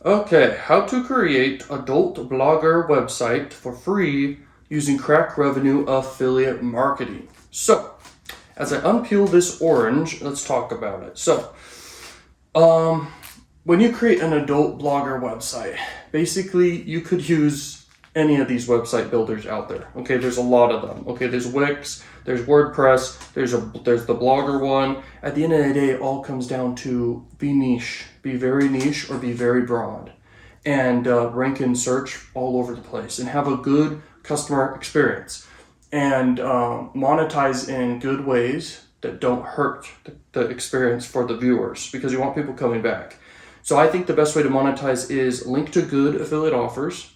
Okay, how to create adult blogger website for free using Crakrevenue affiliate marketing. So, as I unpeel this orange, let's talk about it. So, when you create an adult blogger website, basically you could use any of these website builders out there. Okay, there's a lot of them. Okay, there's Wix, there's WordPress, there's the Blogger one. At the end of the day, it all comes down to be niche, be very niche, or be very broad, and rank and search all over the place, and have a good customer experience, and monetize in good ways that don't hurt the experience for the viewers, because you want people coming back. So I think the best way to monetize is link to good affiliate offers.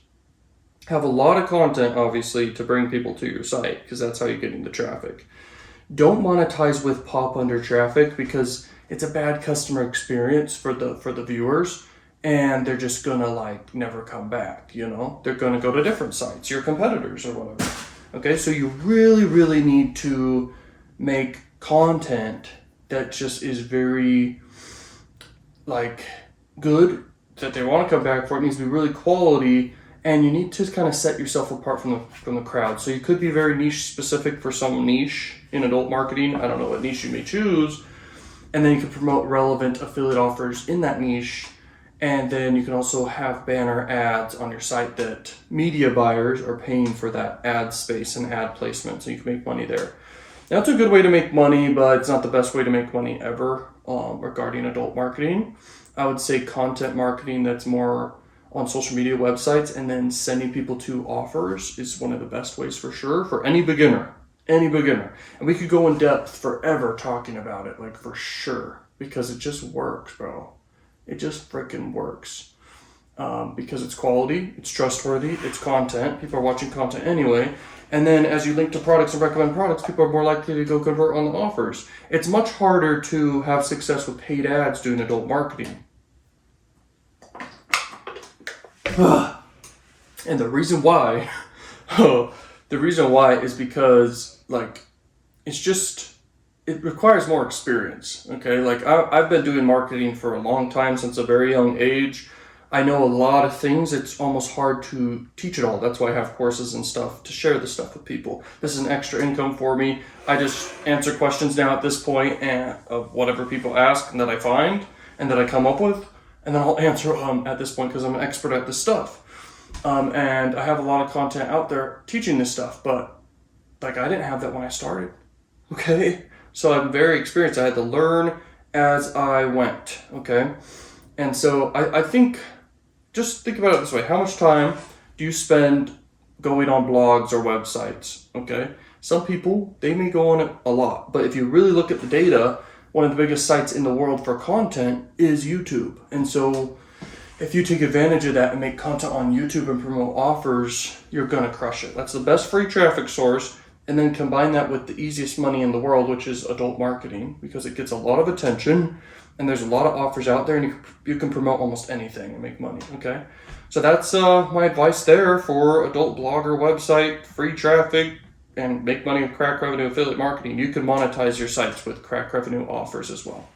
Have a lot of content, obviously, to bring people to your site, because that's how you're getting the traffic. Don't monetize with pop under traffic, because it's a bad customer experience for the viewers, and they're just gonna never come back. They're gonna go to different sites, your competitors or whatever. Okay, so you really need to make content that just is very good, that they want to come back for. It needs to be really quality, and you need to kind of set yourself apart from the crowd. So you could be very niche specific for some niche in adult marketing. I don't know what niche you may choose. And then you can promote relevant affiliate offers in that niche. And then you can also have banner ads on your site that media buyers are paying for that ad space and ad placement, so you can make money there. Now, it's a good way to make money, but it's not the best way to make money ever regarding adult marketing. I would say content marketing that's more on social media websites, and then sending people to offers is one of the best ways for sure for any beginner. And we could go in depth forever talking about it, for sure, because it just works, bro. It just freaking works. Because it's quality, it's trustworthy, it's content. People are watching content anyway. And then as you link to products and recommend products, people are more likely to go convert on the offers. It's much harder to have success with paid ads doing adult marketing. And the reason why is because it requires more experience. Okay, I've been doing marketing for a long time, since a very young age. I know a lot of things. It's almost hard to teach it all. That's why I have courses and stuff to share this stuff with people. This is an extra income for me. I just answer questions now at this point, and of whatever people ask and that I find and that I come up with, and then I'll answer at this point, because I'm an expert at this stuff. And I have a lot of content out there teaching this stuff, but I didn't have that when I started. Okay, so I'm very experienced. I had to learn as I went. Okay, and so I think, just think about it this way: how much time do you spend going on blogs or websites? Okay, some people, they may go on it a lot, but if you really look at the data, one of the biggest sites in the world for content is YouTube. And so if you take advantage of that and make content on YouTube and promote offers, you're gonna crush it. That's the best free traffic source. And then combine that with the easiest money in the world, which is adult marketing, because it gets a lot of attention and there's a lot of offers out there, and you can promote almost anything and make money. Okay, so that's my advice there for adult blogger website, free traffic, and make money with Crakrevenue affiliate marketing. You can monetize your sites with Crakrevenue offers as well.